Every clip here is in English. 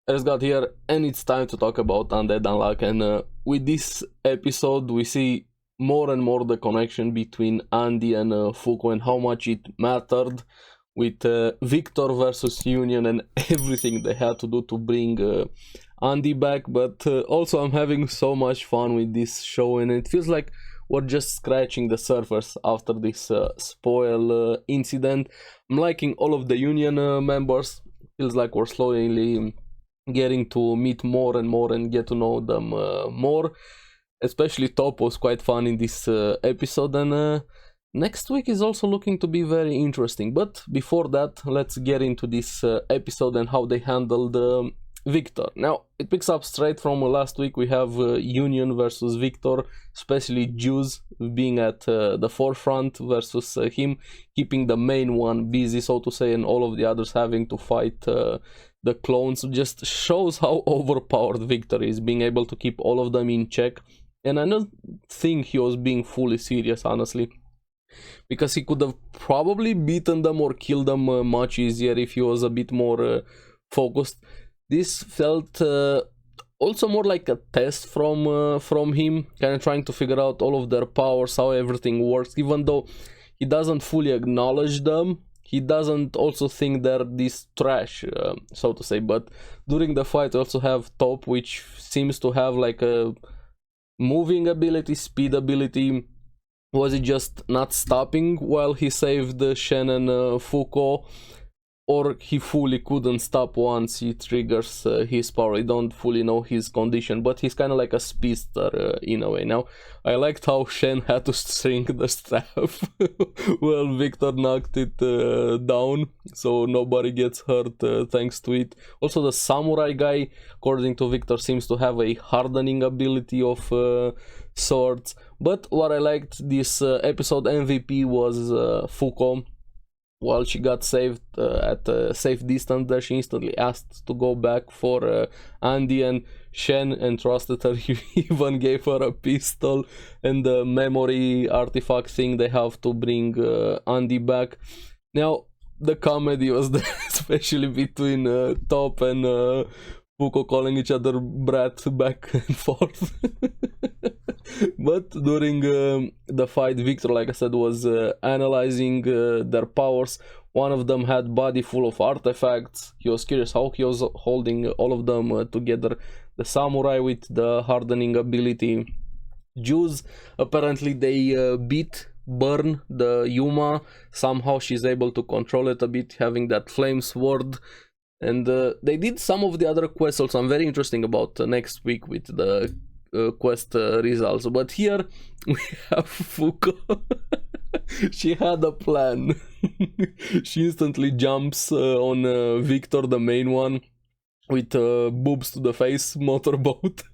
ARESxGOD here, and it's time to talk about Undead Unluck. And with this episode, we see more and more the connection between Andy and Fuko and how much it mattered with Victor versus Union and everything they had to do to bring Andy back. But also, I'm having so much fun with this show, and it feels like we're just scratching the surface after this spoil incident. I'm liking all of the Union members. Feels like we're slowly getting to meet more and more and get to know them more. Especially Top was quite fun in this episode, and next week is also looking to be very interesting. But before that, let's get into this episode and how they handled Victor. Now, it picks up straight from last week. We have Union versus Victor, especially Jews being at the forefront versus him, keeping the main one busy, so to say, and all of the others having to fight the clones. Just shows how overpowered Victor is, being able to keep all of them in check. And I don't think he was being fully serious, honestly, because he could have probably beaten them or killed them much easier if he was a bit more focused. This felt also more like a test from him, kind of trying to figure out all of their powers, how everything works, even though he doesn't fully acknowledge them. He doesn't also think they're this trash, so to say. But during the fight, we also have Top, which seems to have like a moving ability, speed ability. Was it just not stopping while he saved Shen and Fuko? Or he fully couldn't stop once he triggers his power. I don't fully know his condition, but he's kind of like a speedster in a way. Now, I liked how Shen had to string the staff well, Victor knocked it down, so nobody gets hurt thanks to it. Also, the samurai guy, according to Victor, seems to have a hardening ability of swords. But what I liked this episode MVP was Fuko. While she got saved at a safe distance there, she instantly asked to go back for Andy and Shen entrusted her. He even gave her a pistol and the memory artifact thing. They have to bring Andy back. Now, the comedy was there, especially between Top and Fuko calling each other brat back and forth. But during the fight, Victor, like I said, was analyzing their powers. One of them had body full of artifacts. He was curious how he was holding all of them together. The samurai with the hardening ability. Jews, apparently they beat Burn, the Yuma. Somehow she's able to control it a bit, having that flame sword. And they did some of the other quests also. I'm very interesting about next week with the quest results. But here we have Fuko. She had a plan. She instantly jumps on Victor, the main one, with boobs to the face motorboat.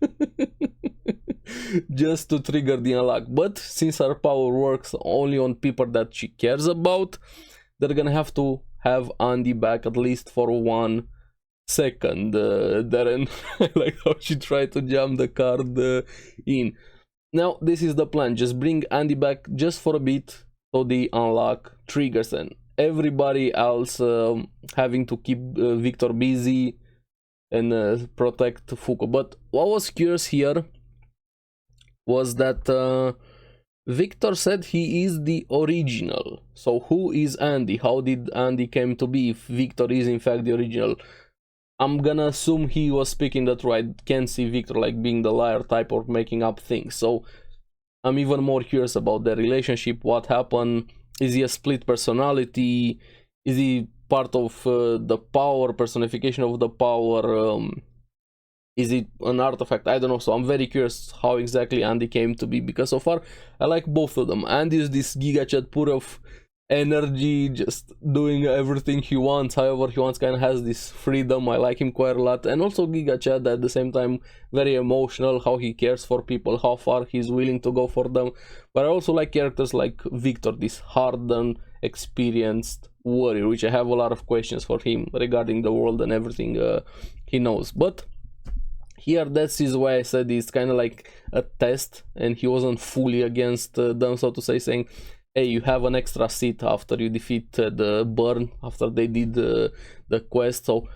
Just to trigger the unlock. But since her power works only on people that she cares about, they're gonna have to have Andy back at least for 1 second. Darren, I like how she tried to jump the card in. Now, this is the plan. Just bring Andy back just for a bit so the unlock triggers, and everybody else having to keep Victor busy and protect Fuko. But what was curious here was that Victor said he is the original. So who is Andy? How did Andy came to be if Victor is in fact the original? I'm gonna assume he was speaking that right. Can't see Victor like being the liar type or making up things. So I'm even more curious about their relationship. What happened? Is he a split personality? Is he part of the power, personification of the power? Is it an artifact? I don't know. So I'm very curious how exactly Andy came to be, because so far I like both of them. Andy is this Giga Chat pure of energy, just doing everything he wants, however he wants, kind of has this freedom. I like him quite a lot. And also Giga Chat at the same time, very emotional, how he cares for people, how far he's willing to go for them. But I also like characters like Victor, this hardened, experienced warrior, which I have a lot of questions for him regarding the world and everything he knows. But here, that's is why I said it's kind of like a test, and he wasn't fully against them, so to say, saying, hey, you have an extra seat after you defeat the Burn, after they did the quest. So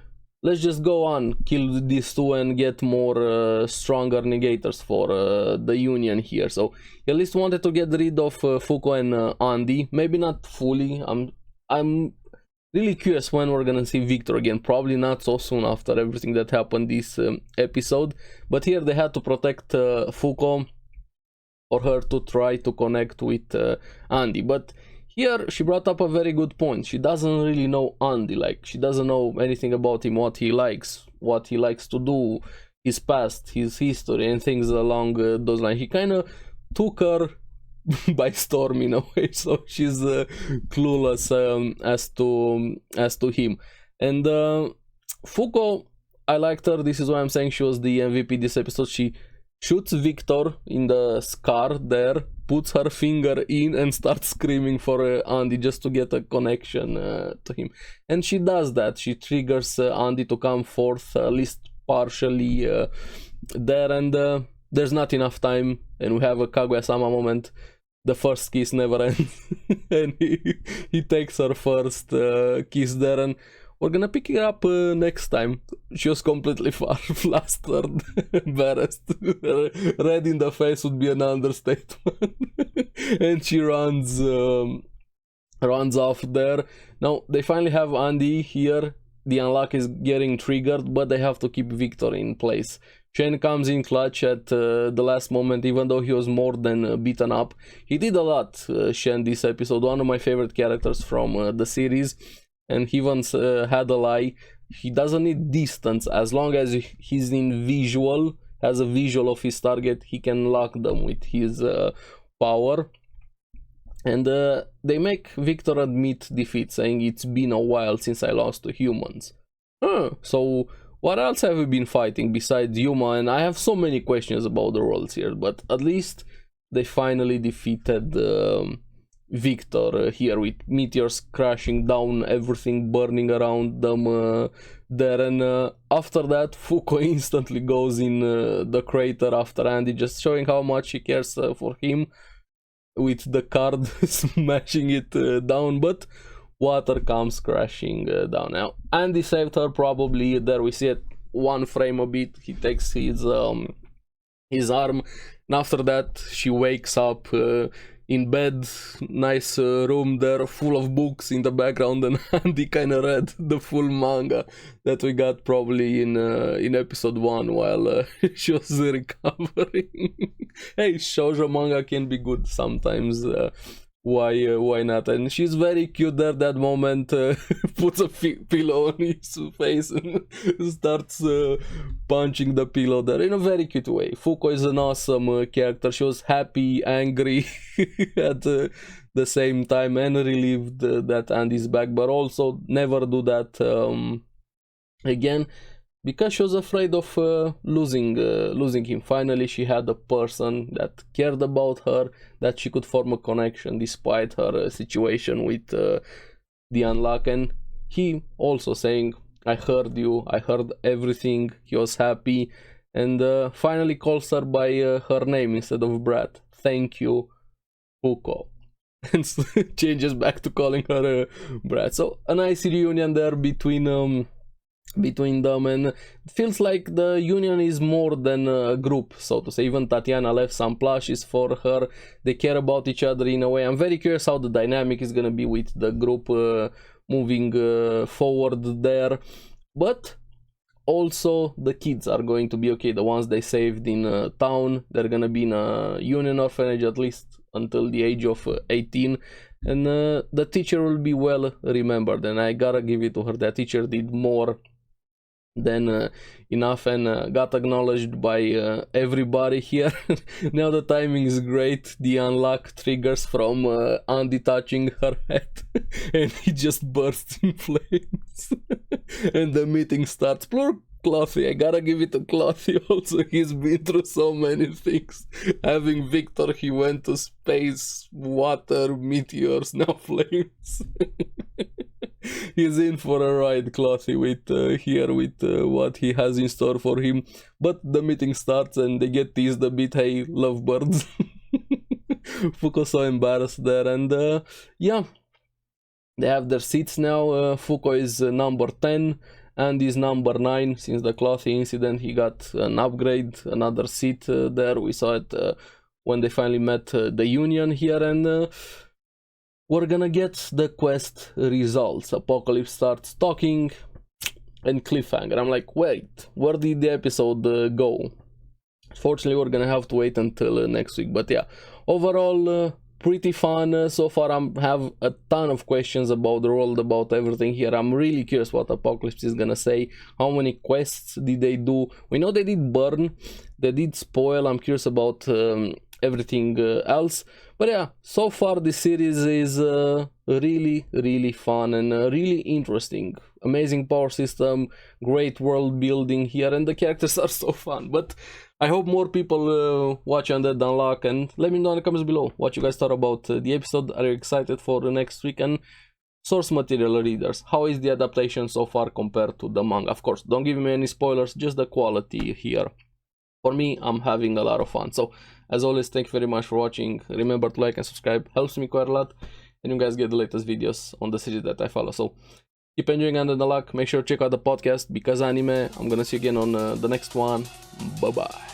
let's just go on, kill these two and get more stronger negators for the Union here. So he at least wanted to get rid of Fuko and Andy. Maybe not fully. I'm really curious when we're gonna see Victor again. Probably not so soon after everything that happened this episode. But here they had to protect Fuko, for her to try to connect with Andy. But here she brought up a very good point. She doesn't really know Andy. Like, she doesn't know anything about him, what he likes to do, his past, his history, and things along those lines. He kind of took her by storm in a way, so she's clueless as to him. And Fuko, I liked her. This is why I'm saying she was the MVP this episode. She shoots Victor in the scar there, puts her finger in and starts screaming for Andy just to get a connection to him. And she does that. She triggers Andy to come forth, at least partially there, and there's not enough time, and we have a Kaguya-sama moment. The first kiss never ends, and he takes her first kiss there, and we're gonna pick it up next time. She was completely flustered, embarrassed, red in the face would be an understatement, and she runs off there. Now they finally have Andy here. The unlock is getting triggered, but they have to keep Victor in place. Shen comes in clutch at the last moment, even though he was more than beaten up. He did a lot, Shen, this episode. One of my favorite characters from the series. And he once had a lie. He doesn't need distance. As long as he's in visual, has a visual of his target, he can lock them with his power. And they make Victor admit defeat, saying it's been a while since I lost to humans. So what else have we been fighting besides Yuma? And I have so many questions about the roles here, but at least they finally defeated Victor here, with meteors crashing down, everything burning around them there. And after that, Fuko instantly goes in the crater after Andy, just showing how much he cares for him, with the card smashing it down. But water comes crashing down. Now Andy saved her, probably. There we see it, one frame a bit. He takes his arm, and after that she wakes up in bed, nice room there, full of books in the background, and Andy kind of read the full manga that we got probably in episode 1 while she was recovering. Hey, shoujo manga can be good sometimes. Why not? And she's very cute there. That moment, puts a pillow on his face and starts punching the pillow there in a very cute way. Fuko is an awesome character. She was happy, angry at the same time, and relieved that Andy's back, but also never do that again, because she was afraid of losing him. Finally, she had a person that cared about her, that she could form a connection despite her situation with the Unluck. And he also saying, I heard you, I heard everything. He was happy, and finally calls her by her name instead of Brat. Thank you, Fuko. And changes back to calling her Brat. So a nice reunion there between them, and it feels like the Union is more than a group, so to say. Even Tatiana left some plushies for her. They care about each other in a way. I'm very curious how the dynamic is gonna be with the group moving forward there. But also the kids are going to be okay. The ones they saved in town, they're gonna be in a Union orphanage at least until the age of 18. And the teacher will be well remembered, and I gotta give it to her. That teacher did more than enough, and got acknowledged by everybody here. Now the timing is great. The unlock triggers from Andy touching her head and he just bursts in flames. And the meeting starts. Poor Clothy, I gotta give it to Clothy also. He's been through so many things. Having Victor, he went to space, water, meteors, now flames. He's in for a ride, Clothy, with what he has in store for him. But the meeting starts and they get teased a bit. Hey, lovebirds. Fuko so embarrassed there, and yeah, they have their seats now. Fuko is number 10, and is number 9 since the clothy incident. He got an upgrade, another seat there. We saw it when they finally met the Union here, and we're gonna get the quest results. Apocalypse starts talking, and cliffhanger. I'm like, wait, where did the episode go? Fortunately, we're gonna have to wait until next week. But yeah, overall, pretty fun so far. I have a ton of questions about the world, about everything here. I'm really curious what Apocalypse is gonna say. How many quests did they do? We know they did burn, they did spoil. I'm curious about everything else. But yeah, so far this series is really fun and really interesting. Amazing power system, great world building here, and the characters are so fun. But I hope more people watch Undead Unluck, and let me know in the comments below what you guys thought about the episode. Are you excited for the next week? And source material readers, how is the adaptation so far compared to the manga? Of course, don't give me any spoilers, just the quality here. For me, I'm having a lot of fun. So as always, thank you very much for watching. Remember to like and subscribe, helps me quite a lot, and you guys get the latest videos on the series that I follow. So keep enjoying Undead Unluck. Make sure to check out the podcast Because Anime. I'm gonna see you again on the next one. Bye bye.